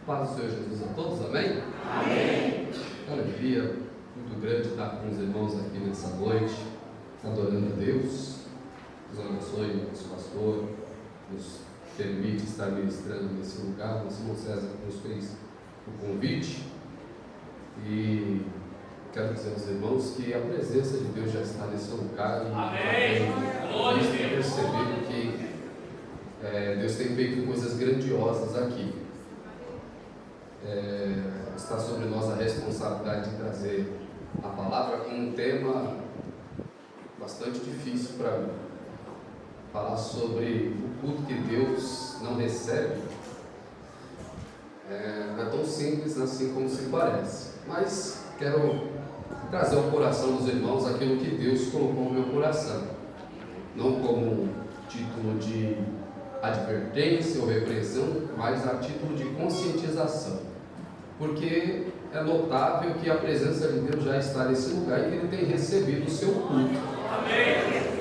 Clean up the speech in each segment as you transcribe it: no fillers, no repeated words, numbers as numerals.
Paz do Senhor Jesus a todos, amém? Amém. Alegria muito grande estar com os irmãos aqui nessa noite, adorando a Deus. Deus abençoe o nosso pastor, nos permite estar ministrando nesse lugar. O irmão César nos fez o convite e quero dizer aos irmãos que a presença de Deus já está nesse lugar. Amém. Glória a Deus. Percebido que Deus tem feito coisas grandiosas aqui. Está sobre nós a responsabilidade de trazer a palavra com um tema bastante difícil para mim. Falar sobre o culto que Deus não recebe não é tão simples assim como se parece, mas quero trazer ao coração dos irmãos aquilo que Deus colocou no meu coração, não como título de advertência ou repreensão, mas a título de conscientização, porque é notável que a presença de Deus já está nesse lugar e que Ele tem recebido o seu culto. Amém.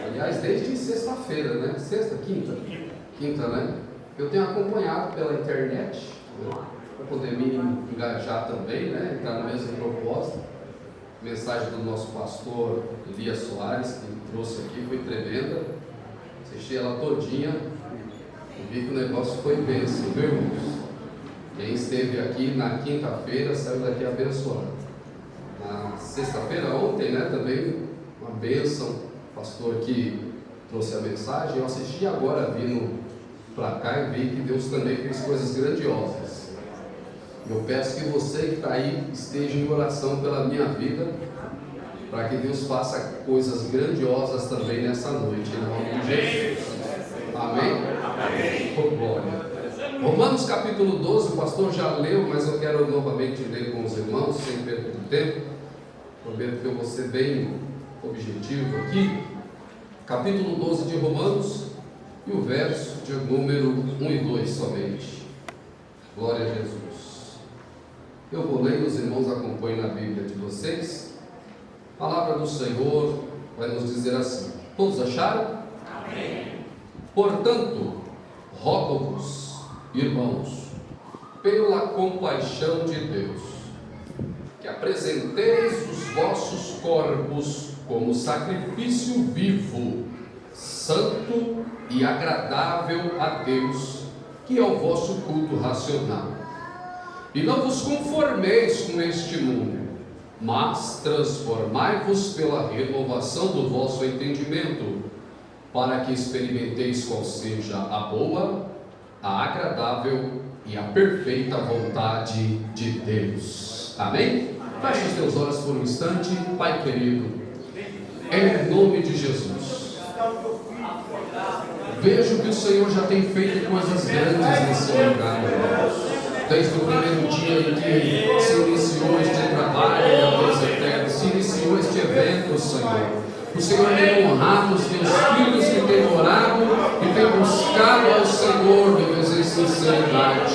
Aliás, desde sexta-feira, né? Sexta, quinta, né? Eu tenho acompanhado pela internet, né? Para poder me engajar também, né? Está no mesmo propósito. Mensagem do nosso pastor Elias Soares, que trouxe aqui, foi tremenda. Assisti ela todinha e vi que o negócio foi bênção, viu, irmãos? Quem esteve aqui na quinta-feira saiu daqui abençoado. Na sexta-feira, ontem, né? Também uma bênção. O pastor que trouxe a mensagem. Eu assisti agora vindo para cá e vi que Deus também fez coisas grandiosas. Eu peço que você que está aí esteja em oração pela minha vida, para que Deus faça coisas grandiosas também nessa noite, em nome de Jesus. Amém? Amém. Oh, glória. Romanos capítulo 12, o pastor já leu, mas eu quero novamente ler com os irmãos, sem perda de tempo. Prometo que eu vou ser bem objetivo aqui. Capítulo 12 de Romanos e o verso de número 1 e 2 somente. Glória a Jesus. Eu vou ler, os irmãos acompanhem na Bíblia de vocês. A palavra do Senhor vai nos dizer assim. Todos acharam? Amém. Portanto, rogo-vos, irmãos, pela compaixão de Deus, que apresenteis os vossos corpos como sacrifício vivo, santo e agradável a Deus, que é o vosso culto racional. E não vos conformeis com este mundo, mas transformai-vos pela renovação do vosso entendimento, para que experimenteis qual seja a boa, a agradável e a perfeita vontade de Deus. Amém? Feche os teus olhos por um instante. Pai querido, em nome de Jesus, vejo que o Senhor já tem feito coisas grandes nesse lugar, desde o primeiro dia em que se iniciou este trabalho, meu Deus eterno, se iniciou este evento, Senhor. O Senhor tem honrado os teus filhos que têm orado e têm buscado ao Senhor, meu Deus, em sinceridade.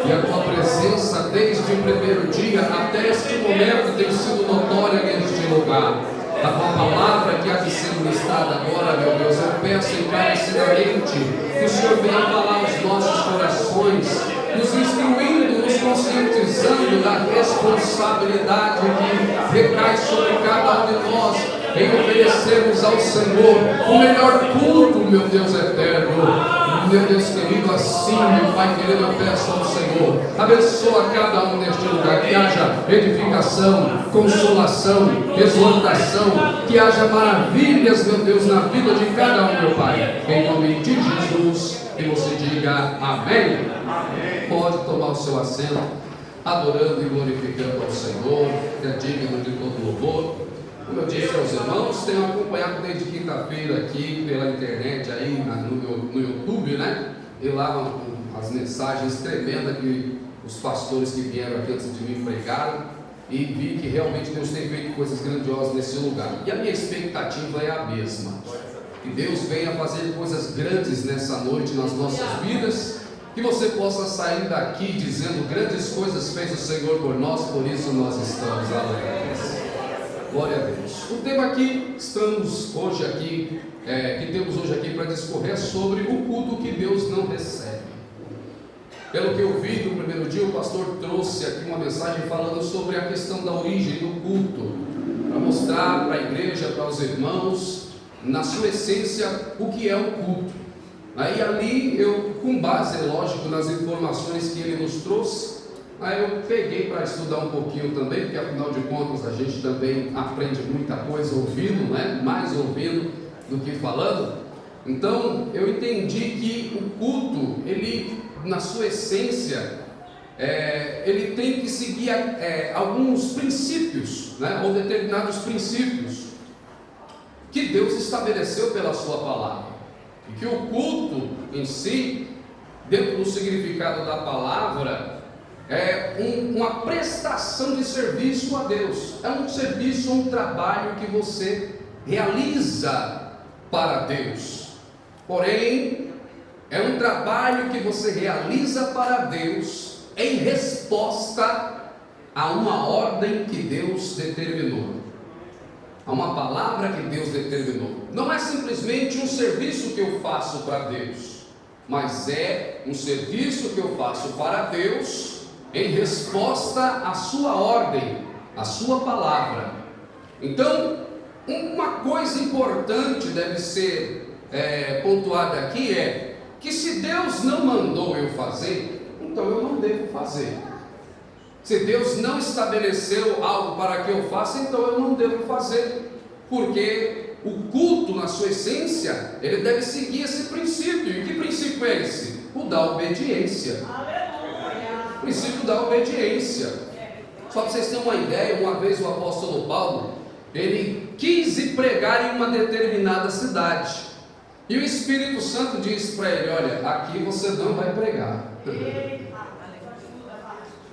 E a tua presença desde o primeiro dia até este momento tem sido notória neste lugar. A tua palavra que há de ser ministrada agora, meu Deus, eu peço encarecidamente que o Senhor venha falar aos nossos corações, nos instruindo, nos conscientizando da responsabilidade que recai sobre cada um de nós em oferecermos ao Senhor o melhor culto, meu Deus eterno. Meu Deus querido, assim, meu Pai querido, eu peço ao Senhor, abençoa cada um neste lugar, que haja edificação, consolação, exortação, que haja maravilhas, meu Deus, na vida de cada um, meu Pai, em nome de Jesus, e você diga amém. Amém. Pode tomar o seu assento, adorando e glorificando ao Senhor, que é digno de todo louvor. Como eu disse aos irmãos, tenho acompanhado desde quinta-feira aqui pela internet, aí no YouTube, né? E lá as mensagens tremendas que os pastores que vieram aqui antes de mim pregaram, e vi que realmente Deus tem feito coisas grandiosas nesse lugar. E a minha expectativa é a mesma, que Deus venha fazer coisas grandes nessa noite nas nossas vidas, que você possa sair daqui dizendo: grandes coisas fez o Senhor por nós, por isso nós estamos alegres. Glória a Deus. O tema que estamos hoje aqui, que temos hoje aqui para discorrer é sobre o culto que Deus não recebe. Pelo que eu vi no primeiro dia, o pastor trouxe aqui uma mensagem falando sobre a questão da origem do culto, para mostrar para a igreja, para os irmãos, na sua essência, o que é o culto. Aí ali eu, com base, lógico, nas informações que ele nos trouxe, aí eu peguei para estudar um pouquinho também, porque afinal de contas a gente também aprende muita coisa ouvindo, né? Mais ouvindo do que falando. Então eu entendi que o culto, ele, na sua essência, ele tem que seguir alguns princípios, né? Ou determinados princípios que Deus estabeleceu pela sua palavra. E que o culto em si, dentro do significado da palavra, é uma prestação de serviço a Deus. É um serviço, um trabalho que você realiza para Deus. Porém, é um trabalho que você realiza para Deus em resposta a uma ordem que Deus determinou, a uma palavra que Deus determinou. Não é simplesmente um serviço que eu faço para Deus, mas é um serviço que eu faço para Deus em resposta à sua ordem, à sua palavra. Então, uma coisa importante deve ser pontuada aqui é que se Deus não mandou eu fazer, então eu não devo fazer. Se Deus não estabeleceu algo para que eu faça, então eu não devo fazer, porque o culto, na sua essência, ele deve seguir esse princípio. E que princípio é esse? O da obediência. O princípio da obediência. Só para vocês terem uma ideia, uma vez o apóstolo Paulo, ele quis ir pregar em uma determinada cidade, e o Espírito Santo disse para ele: olha, aqui você não vai pregar.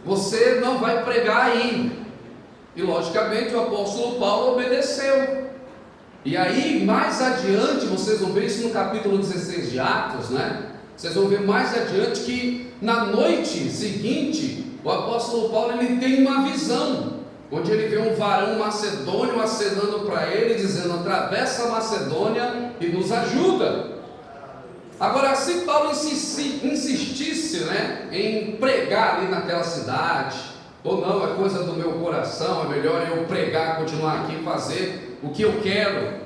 Você não vai pregar aí. E logicamente o apóstolo Paulo obedeceu. E aí mais adiante, vocês vão ver isso no capítulo 16 de Atos, né? Vocês vão ver mais adiante que na noite seguinte, o apóstolo Paulo, ele tem uma visão, onde ele vê um varão macedônio acenando para ele, dizendo: atravessa a Macedônia e nos ajuda. Agora, se Paulo insistisse, né, em pregar ali naquela cidade, ou não, é coisa do meu coração, é melhor eu pregar, continuar aqui e fazer o que eu quero,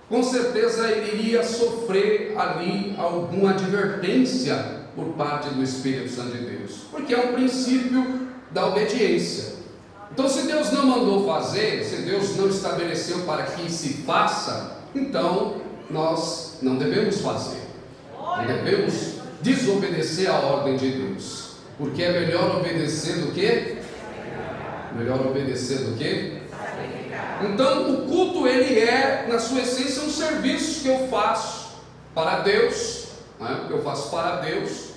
com certeza ele iria sofrer ali alguma advertência por parte do Espírito Santo de Deus, porque é um princípio da obediência. Então, se Deus não mandou fazer, se Deus não estabeleceu para que se faça, então nós não devemos fazer. Não devemos desobedecer a ordem de Deus, porque é melhor obedecer do que? Melhor obedecer do que? Então, o culto, ele é, na sua essência, um serviço que eu faço para Deus, né? Que eu faço para Deus,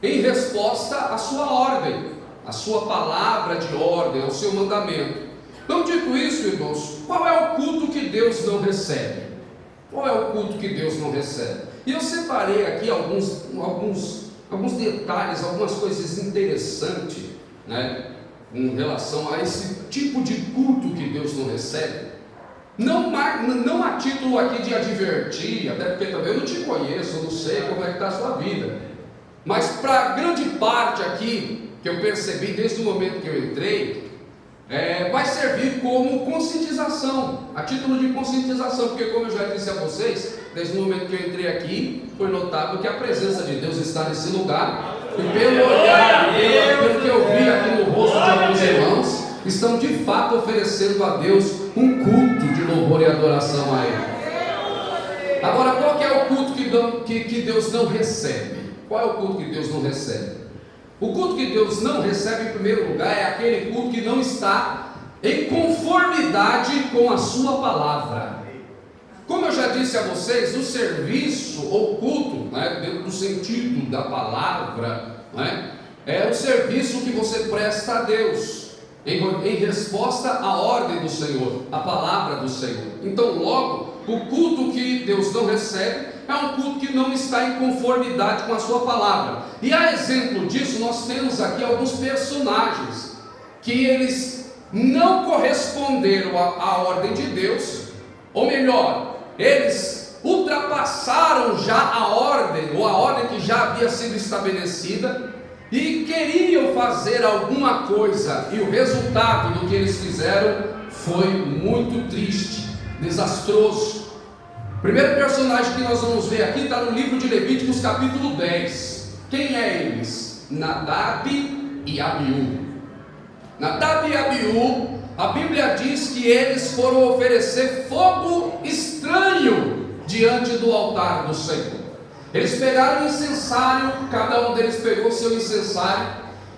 em resposta à sua ordem, à sua palavra de ordem, ao seu mandamento. Então, dito isso, irmãos, qual é o culto que Deus não recebe? Qual é o culto que Deus não recebe? E eu separei aqui alguns detalhes, algumas coisas interessantes, né, em relação a esse tipo de culto que Deus não recebe. Não a título aqui de advertir, até porque também eu não te conheço, eu não sei como é que está a sua vida, mas para grande parte aqui, que eu percebi desde o momento que eu entrei, vai servir como conscientização, a título de conscientização, porque como eu já disse a vocês, desde o momento que eu entrei aqui, foi notável que a presença de Deus está nesse lugar, e pelo olhar, pelo que eu vi aqui no rosto de alguns irmãos, estão de fato oferecendo a Deus um culto de louvor e adoração a Ele. Agora, qual que é o culto que Deus não recebe? Qual é o culto que Deus não recebe? O culto que Deus não recebe, em primeiro lugar, é aquele culto que não está em conformidade com a sua palavra. Como eu já disse a vocês, o serviço ou culto, né, dentro do sentido da palavra, né, é o serviço que você presta a Deus, em resposta à ordem do Senhor, à palavra do Senhor. Então, logo, o culto que Deus não recebe é um culto que não está em conformidade com a sua palavra. E a exemplo disso, nós temos aqui alguns personagens que eles não corresponderam à ordem de Deus, ou melhor, eles ultrapassaram já a ordem, ou a ordem que já havia sido estabelecida, e queriam fazer alguma coisa, e o resultado do que eles fizeram foi muito triste, desastroso. O primeiro personagem que nós vamos ver aqui está no livro de Levíticos, capítulo 10. Quem é eles? Nadab e Abiú. Nadab e Abiú, a Bíblia diz que eles foram oferecer fogo estranho diante do altar do Senhor. Eles pegaram o incensário, cada um deles pegou seu incensário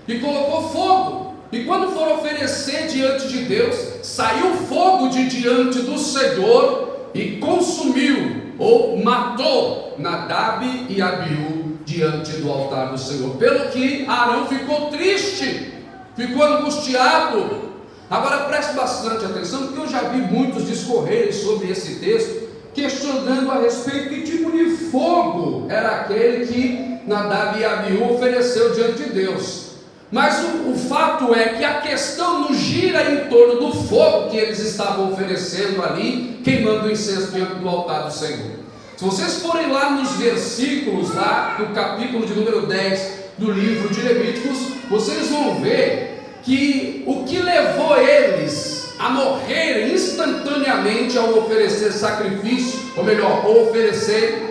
e colocou fogo. E quando foram oferecer diante de Deus, saiu fogo de diante do Senhor e consumiu ou matou Nadab e Abiú diante do altar do Senhor. Pelo que Arão ficou triste, ficou angustiado. Agora preste bastante atenção, porque eu já vi muitos discorrerem sobre esse texto, questionando a respeito que tipo de fogo era aquele que Nadab e Abiú ofereceu diante de Deus. Mas o fato é que a questão não gira em torno do fogo que eles estavam oferecendo ali, queimando o incenso diante do altar do Senhor. Se vocês forem lá nos versículos lá do capítulo de número 10 do livro de Levíticos, vocês vão ver que o que levou eles a morrerem instantaneamente ao oferecer sacrifício, ou melhor,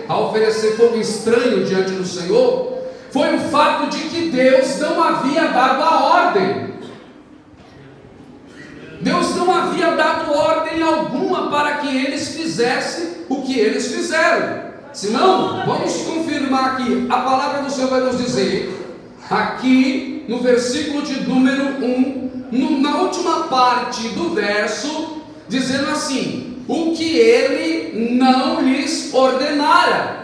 a oferecer fogo estranho diante do Senhor, foi o fato de que Deus não havia dado a ordem. Deus não havia dado ordem alguma para que eles fizessem o que eles fizeram. Senão, vamos confirmar aqui, a palavra do Senhor vai nos dizer, aqui no versículo de número 1, na última parte do verso, dizendo assim: o que ele não lhes ordenara.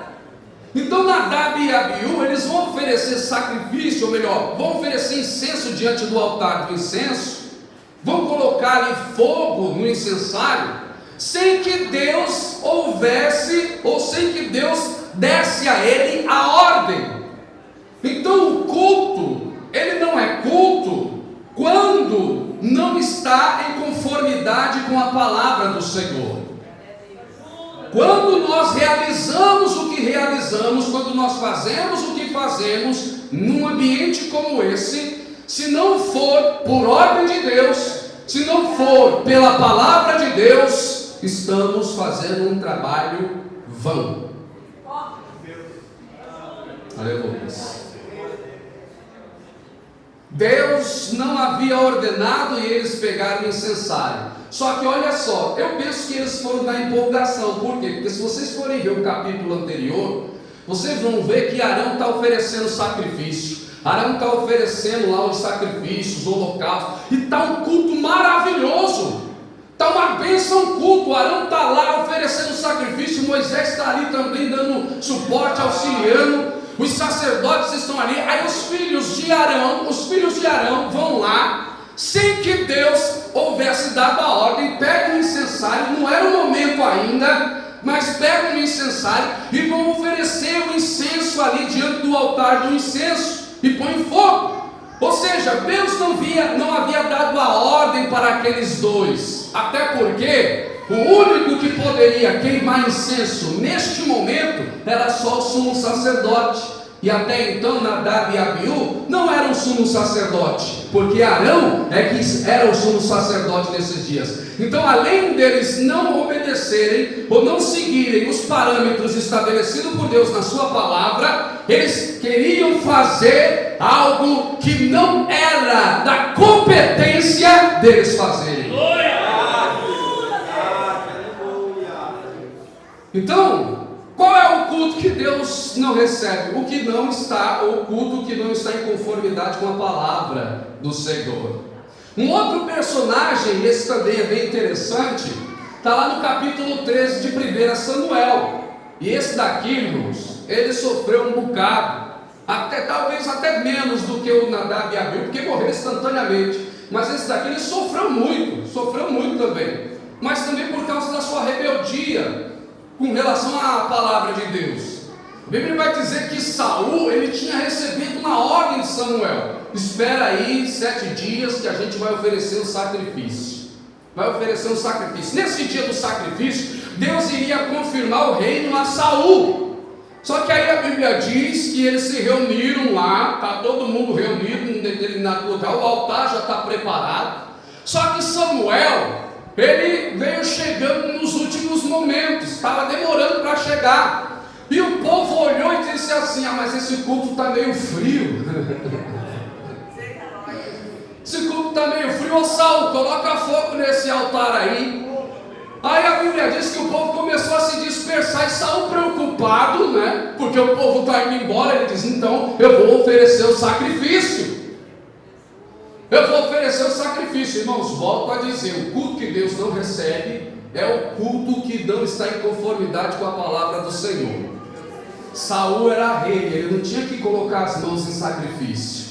Então Nadab e Abiú, eles vão oferecer sacrifício, ou melhor, vão oferecer incenso diante do altar do incenso, vão colocar ali fogo no incensário, sem que Deus houvesse, ou sem que Deus desse a ele a ordem. Então o culto, ele não é culto quando não está em conformidade com a palavra do Senhor. Quando nós realizamos o que realizamos, quando nós fazemos o que fazemos, num ambiente como esse, se não for por ordem de Deus, se não for pela palavra de Deus, estamos fazendo um trabalho vão. Aleluia. Deus não havia ordenado e eles pegaram o incensário. Só que olha só, eu penso que eles foram da empolgação. Por quê? Porque se vocês forem ver o capítulo anterior, vocês vão ver que Arão está oferecendo sacrifício. Arão está oferecendo lá os sacrifícios, os holocaustos, e está um culto maravilhoso. Está uma bênção culto. Arão está lá oferecendo sacrifício, Moisés está ali também dando suporte, auxiliando. Os sacerdotes estão ali. Aí os filhos de Arão vão lá, sem que Deus houvesse dado a ordem, pegam o incensário, não era o momento ainda, mas pegam o incensário e vão oferecer o incenso ali diante do altar do incenso e põem fogo. Ou seja, Deus não havia dado a ordem para aqueles dois, até porque o único que poderia queimar incenso neste momento era só o sumo sacerdote. E até então Nadab e Abiú não eram sumo sacerdote, porque Arão é que era o sumo sacerdote nesses dias. Então, além deles não obedecerem ou não seguirem os parâmetros estabelecidos por Deus na sua palavra, eles queriam fazer algo que não era da competência deles fazerem. Então, qual é o culto que Deus não recebe? O que não está, ou o culto que não está em conformidade com a palavra do Senhor. Um outro personagem, esse também é bem interessante, está lá no capítulo 13 de 1 Samuel. E esse daqui, irmãos, ele sofreu um bocado, talvez até menos do que o Nadab e Abiú, porque morreu instantaneamente. Mas esse daqui ele sofreu muito também. Mas também por causa da sua rebeldia com relação à palavra de Deus. A Bíblia vai dizer que Saul, ele tinha recebido uma ordem de Samuel: espera aí 7 dias que a gente vai oferecer um sacrifício. Nesse dia do sacrifício, Deus iria confirmar o reino a Saul. Só que aí a Bíblia diz que eles se reuniram lá, está todo mundo reunido em um determinado lugar, o altar já está preparado. Só que Samuel, ele veio chegando nos últimos momentos, estava demorando para chegar. E o povo olhou e disse assim: ah, mas esse culto está meio frio. Esse culto está meio frio. Ô Saulo, coloca fogo nesse altar aí. Aí a Bíblia diz que o povo começou a se dispersar, e Saul preocupado, né? Porque o povo está indo embora. Ele diz: então eu vou oferecer o sacrifício. Eu vou oferecer o sacrifício. Irmãos, volto a dizer: o culto que Deus não recebe é o culto que não está em conformidade com a palavra do Senhor. Saul era rei, ele não tinha que colocar as mãos em sacrifício.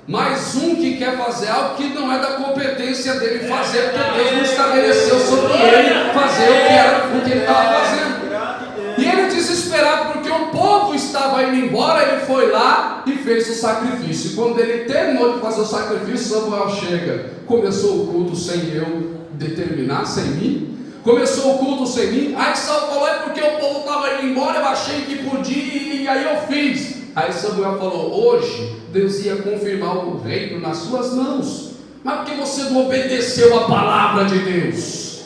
Mas um que quer fazer algo que não é da competência dele fazer, porque Deus não estabeleceu sobre ele fazer o que ele estava fazendo. E ele, desesperado porque o povo estava indo embora, ele foi lá e fez o sacrifício. E quando ele terminou de fazer o sacrifício, Samuel chega: começou o culto sem eu determinar, sem mim. Começou o culto sem mim. Aí Saul falou: é porque o povo estava indo embora, eu achei que podia e aí eu fiz. Aí Samuel falou: hoje Deus ia confirmar o reino nas suas mãos, mas porque você não obedeceu a palavra de Deus,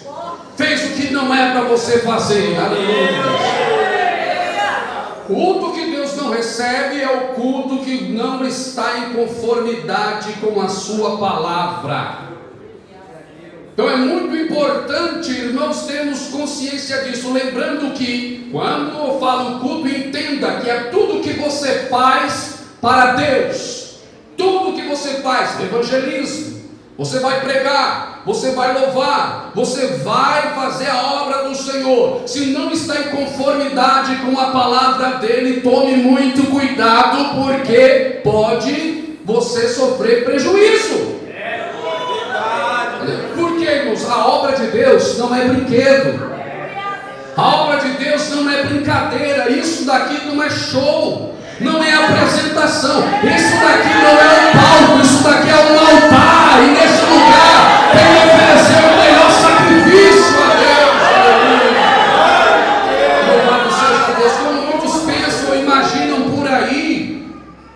fez o que não é para você fazer. Aleluia. O culto que Deus não recebe é o culto que não está em conformidade com a sua palavra. Então é muito importante, irmãos, termos consciência disso, lembrando que quando eu falo culto, entenda que é tudo que você faz para Deus. Tudo que você faz: evangelismo, você vai pregar, você vai louvar, você vai fazer a obra do Senhor. Se não está em conformidade com a palavra dele, tome muito cuidado, porque pode você sofrer prejuízo. Porque, irmãos, a obra de Deus não é brinquedo. A obra de Deus não é brincadeira. Isso daqui não é show, não é apresentação. Isso daqui não é um palco, isso daqui é um altar. E nesse lugar tem que oferecer o melhor sacrifício a Deus. Louvado seja Deus. Como muitos pensam ou imaginam por aí,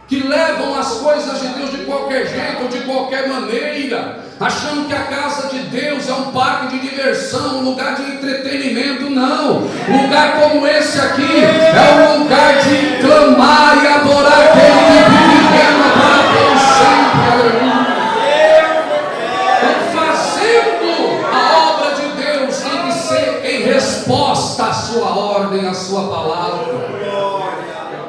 que levam as coisas de Deus de qualquer jeito ou de qualquer maneira, achando que a casa de Deus é um parque de diversão, um lugar de entretenimento. Não, lugar como esse aqui é um lugar de clamar e adorar aquele que vive e reina para Deus sempre. Então, fazendo a obra de Deus, tem que ser em resposta à sua ordem, à sua palavra.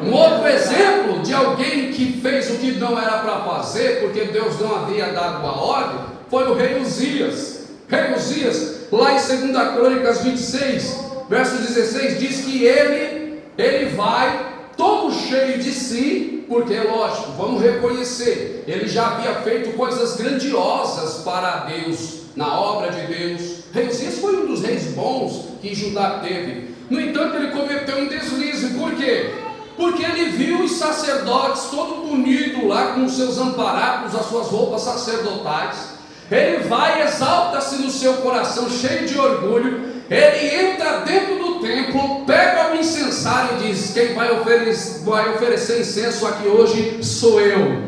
Um outro exemplo de alguém que fez o que não era para fazer, porque Deus não havia dado a ordem, foi o rei Uzias. Rei Uzias, lá em 2 Crônicas 26, verso 16, diz que ele vai todo cheio de si, porque é lógico, vamos reconhecer, ele já havia feito coisas grandiosas para Deus, na obra de Deus. Rei Uzias foi um dos reis bons que Judá teve. No entanto, ele cometeu um deslize. Por quê? Porque ele viu os sacerdotes todo bonito lá, com os seus amparados, as suas roupas sacerdotais. Ele vai, exalta-se no seu coração, cheio de orgulho. Ele entra dentro do templo, pega o incensário e diz: quem vai oferecer incenso aqui hoje sou eu.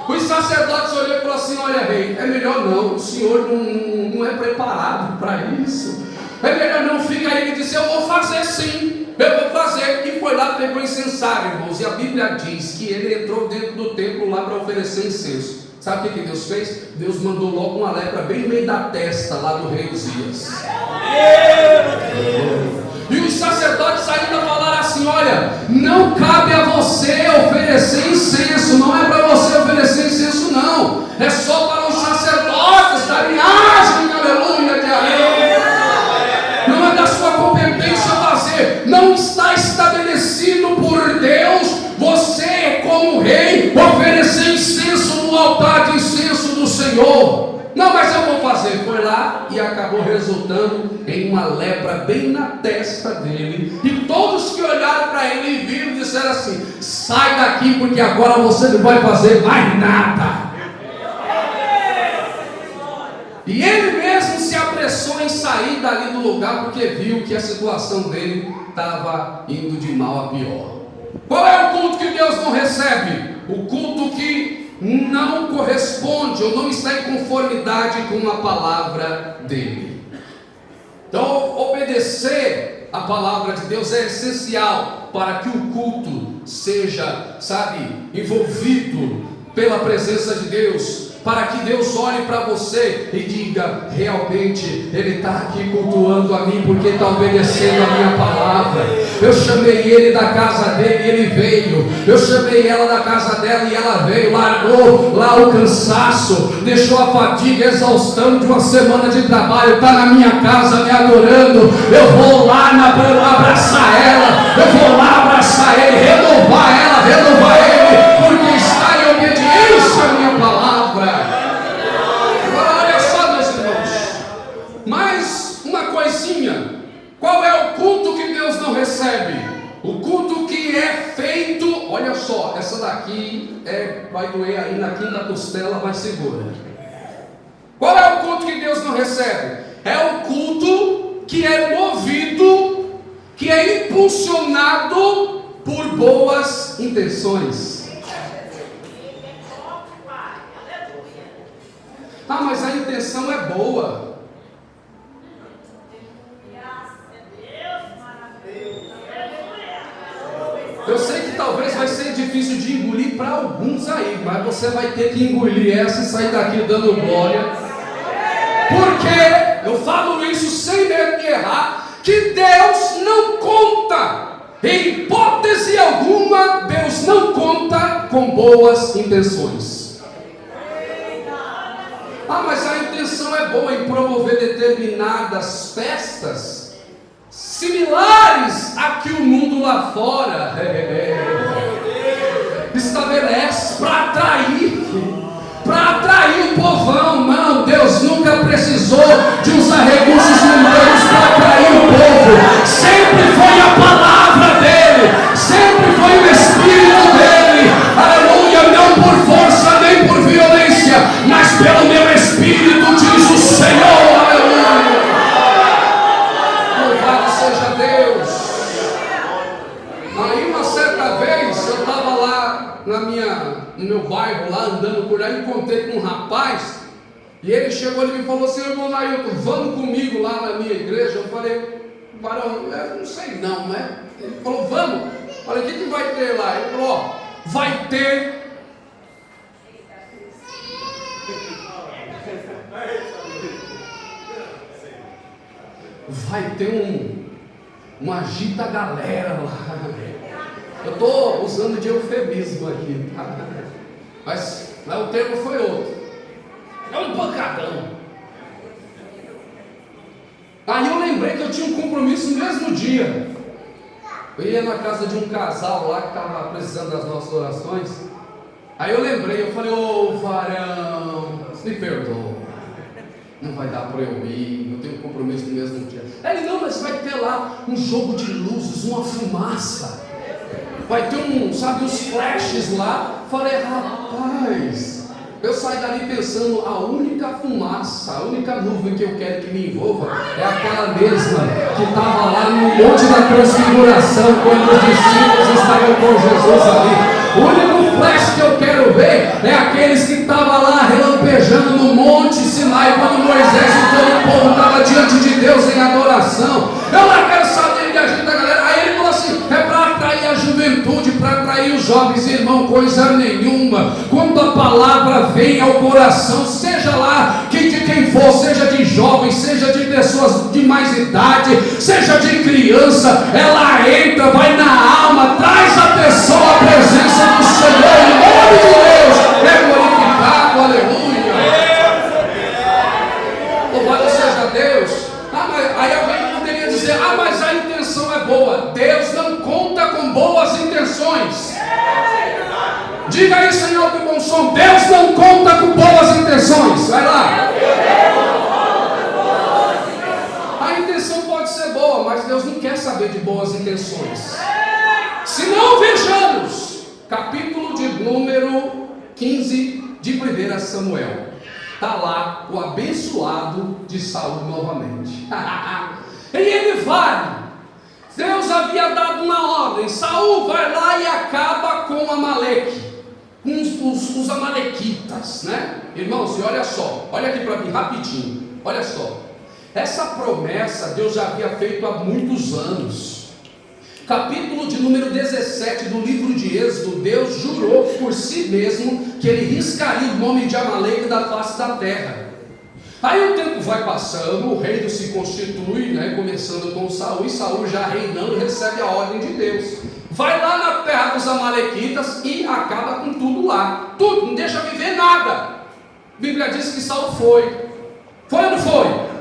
Os sacerdotes olhou e falou assim: olha, rei, é melhor não, o senhor não é preparado para isso. É melhor não, fica aí. Ele disse: eu vou fazer sim, eu vou fazer. E foi lá, pegou o incensário, irmãos. E a Bíblia diz que ele entrou dentro do templo lá para oferecer incenso. Sabe o que Deus fez? Deus mandou logo uma lepra bem no meio da testa lá do rei Uzias. E os sacerdotes ainda falaram assim: olha, não cabe a você oferecer incenso, não é para você oferecer incenso não, é só para os sacerdotes da linhagem, aleluia, de Arão. Não é da sua competência fazer, não está estabelecido por Deus você, como rei, oferecer incenso no altar de incenso do Senhor. Não, mas eu vou fazer. Foi lá e acabou resultando em uma lepra bem na testa dele. E todos que olharam para ele e viram, disseram assim: sai daqui, porque agora você não vai fazer mais nada. E ele mesmo se apressou em sair dali do lugar, porque viu que a situação dele estava indo de mal a pior. Qual é o culto que Deus não recebe? O culto que não corresponde ou não está em conformidade com a palavra dele. Então, obedecer a palavra de Deus é essencial para que o culto seja, envolvido pela presença de Deus, para que Deus olhe para você e diga: realmente Ele está aqui cultuando a mim, porque está obedecendo a minha palavra. Eu chamei ele da casa dele e ele veio, eu chamei ela da casa dela e ela veio, largou lá o cansaço, deixou a fadiga, a exaustão de uma semana de trabalho, está na minha casa me adorando. Eu vou lá abraçar ela, eu vou lá abraçar ele, renovar ela, renovar ele, porque está em obediência à minha palavra. Agora olha só, meus irmãos, mais uma coisinha. Qual é o culto que Deus não recebe? O culto que é feito, olha só, essa daqui vai doer aí na quinta costela, mas segura. Qual é o culto que Deus não recebe? É o culto que é movido, que é impulsionado por boas intenções. Ah, mas a intenção é boa. Eu sei que talvez vai ser difícil de engolir para alguns aí, mas você vai ter que engolir essa e sair daqui dando glória. Porque eu falo isso sem medo de errar, que Deus não conta, em hipótese alguma, Deus não conta com boas intenções. Ah, mas a intenção é boa em promover determinadas festas similares a que o mundo lá fora estabelece para atrair o povão. Não, Deus nunca precisou de usar recursos humanos para atrair o povo. Sempre foi a palavra dele, sempre foi o Espírito dele. Aleluia, não por força nem por violência, mas pelo meu Espírito, diz o Senhor. Aleluia. Seja Deus. Aí uma certa vez eu estava lá no meu bairro, lá andando por aí, encontrei com um rapaz, e ele chegou e me falou assim: irmão Nailton, vamos comigo lá na minha igreja. Eu falei: varão, eu não sei não, né? Ele falou: vamos. Eu falei: o que vai ter lá? Ele falou: ó, vai ter uma agita galera lá. Eu estou usando de eufemismo aqui, tá? Mas o termo foi outro. É um pancadão. Aí eu lembrei que eu tinha um compromisso no mesmo dia. Eu ia na casa de um casal lá que estava precisando das nossas orações. Aí eu lembrei, eu falei: ô varão, me perdoa, não vai dar para eu ir, eu tenho um compromisso no mesmo dia. Ele: não, mas vai ter lá um jogo de luzes, uma fumaça, vai ter uns flashes lá. Falei: rapaz, eu saí dali pensando, a única fumaça, a única nuvem que eu quero que me envolva é aquela mesma que estava lá no Monte da Transfiguração, quando os discípulos estavam com Jesus ali. O único flash que eu quero ver é aqueles que estavam lá relampejando no Monte Sinai, quando Moisés e todo o povo estavam diante de Deus em adoração. Eu lá quero saber de agir da galera. Aí ele falou assim: é para atrair a juventude, para atrair os jovens. Irmão, coisa nenhuma. Quando a palavra vem ao coração, seja lá de quem for, seja de jovens, seja de pessoas de mais idade, seja de criança, ela entra, vai na alma, traz a pessoa à presença do Senhor. Em nome de Deus é glorificado. Aleluia. Louvado seja Deus. Aí alguém poderia dizer: ah, mas a intenção é boa. Deus não conta com boas intenções. Diga aí, Senhor, com bom som: Deus não conta com boas intenções. Vai lá. A intenção pode ser boa, mas Deus não quer saber de boas intenções. Se não, vejamos capítulo de número 15 de 1 Samuel. Está lá o abençoado de Saul novamente. E ele vai Deus havia dado uma ordem: Saul vai lá e acaba com Amaleque, com os amalequitas, né? Irmãos, e olha só, olha aqui para mim rapidinho, olha só, essa promessa Deus já havia feito há muitos anos. Capítulo de número 17 do livro de Êxodo, Deus jurou por si mesmo que ele riscaria o nome de Amaleque da face da terra. Aí o tempo vai passando, o reino se constitui, né, começando com Saul, e Saul já reinando recebe a ordem de Deus. Vai lá na terra dos amalequitas e acaba com tudo lá. Tudo, não deixa viver nada. A Bíblia diz que Saul foi. Foi ou não foi?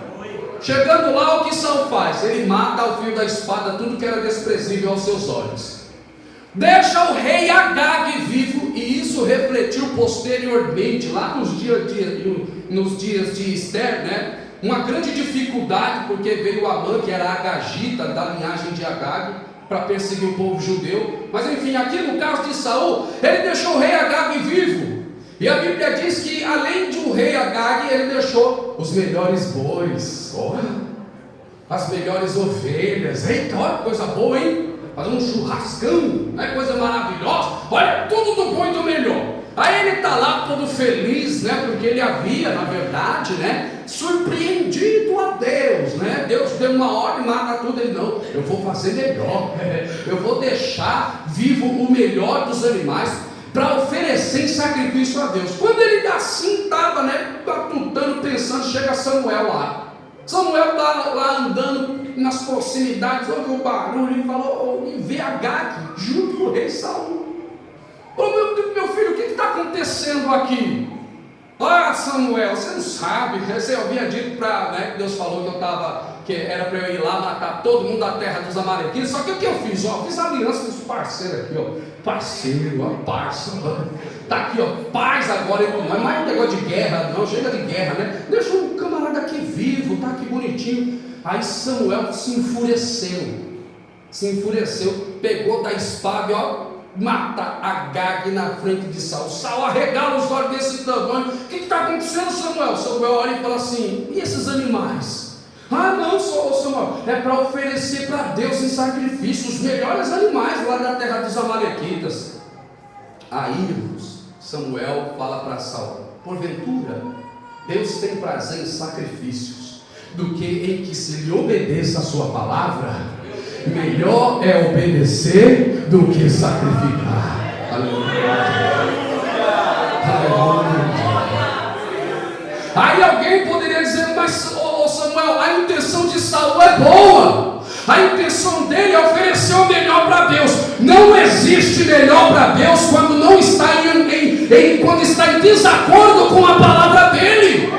Chegando lá, o que Saul faz? Ele mata ao fio da espada tudo que era desprezível aos seus olhos. Deixa o rei Agag vivo, e isso refletiu posteriormente, lá nos dias de Esther, né? Uma grande dificuldade, porque veio Amã, que era agagita, da linhagem de Agag, para perseguir o povo judeu. Mas enfim, aqui no caso de Saul, ele deixou o rei Agag vivo. E a Bíblia diz que além de um rei Agag, ele deixou os melhores bois, as melhores ovelhas. Eita, olha que coisa boa, hein? Fazer um churrascão, né? Coisa maravilhosa. Olha, tudo do bom e do melhor. Aí ele está lá todo feliz, né? Porque ele havia, na verdade, né, surpreendido a Deus, né? Deus deu uma ordem, mata tudo. Ele: não, eu vou fazer melhor, eu vou deixar vivo o melhor dos animais para oferecer em sacrifício a Deus. Quando ele assim estava, né, matutando, pensando, chega Samuel lá. Samuel está lá andando nas proximidades, ouve o barulho e falou, e vê Agag junto com o rei Saul. Falou: meu filho, o que está acontecendo aqui? Ah, Samuel, você não sabe, você havia dito para, né, que Deus falou que era para eu ir lá matar todo mundo da terra dos amalequitas. Só que o que eu fiz? Fiz aliança com os parceiros aqui, parceiro, parça, tá aqui, paz agora, não é mais um negócio de guerra, não, chega de guerra, né? Deixa o camarada aqui vivo, tá aqui bonitinho. Aí Samuel se enfureceu, pegou da espada e mata Agag na frente de Saul. Saul arregala os olhos desse tamanho. O que está acontecendo, Samuel? Samuel olha e fala assim: e esses animais? Ah, não, Samuel, é para oferecer para Deus em sacrifício os melhores animais lá da terra dos amalequitas. Aí, irmãos, Samuel fala para Saul: porventura Deus tem prazer em sacrifícios do que em que se lhe obedeça a sua palavra? Melhor é obedecer do que sacrificar. Aleluia. Aleluia. Aí alguém poderia dizer: mas Samuel, a intenção de Saul é boa, a intenção dele é oferecer o melhor para Deus. Não existe melhor para Deus quando não está quando está em desacordo com a palavra dele.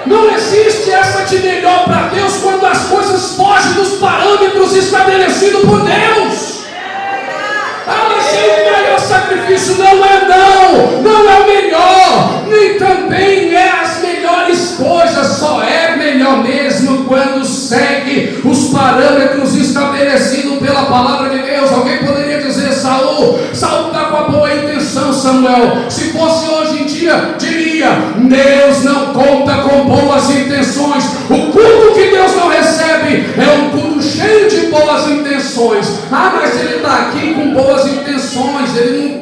Não existe essa de melhor para Deus quando as coisas fogem dos parâmetros estabelecidos por Deus. Mas o melhor sacrifício não é o melhor, nem também é as melhores coisas. Só é melhor mesmo quando segue os parâmetros estabelecidos pela palavra de Deus. Alguém poderia dizer: Saul está com a boa intenção, Samuel. Se fosse hoje em dia, diria: Deus não conta com boas intenções. O culto que Deus não recebe é um culto cheio de boas intenções. Ah, mas ele está aqui com boas intenções. Ele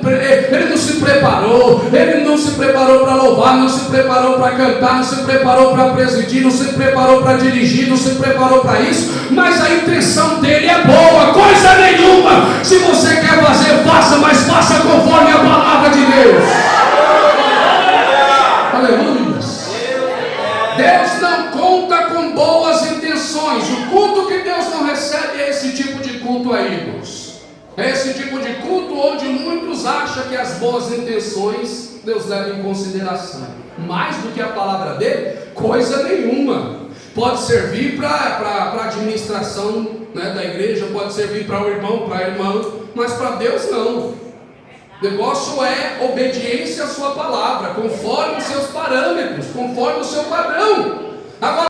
não se preparou. Ele não se preparou para louvar, não se preparou para cantar, não se preparou para presidir, não se preparou para dirigir, não se preparou para isso. Mas a intenção dele é boa, coisa nenhuma. Se você quer fazer, faça, mas faça conforme a palavra de Deus. Aleluia. Deus não conta com boas intenções. O culto que Deus não recebe é esse tipo de culto aí, irmãos. É esse tipo de culto onde muitos acham que as boas intenções Deus leva em consideração. Mais do que a palavra dele, coisa nenhuma. Pode servir para a administração, né, da igreja, pode servir para o irmão, para a irmã, mas para Deus não. O negócio é obediência à sua palavra, conforme os seus parâmetros, conforme o seu padrão. Agora,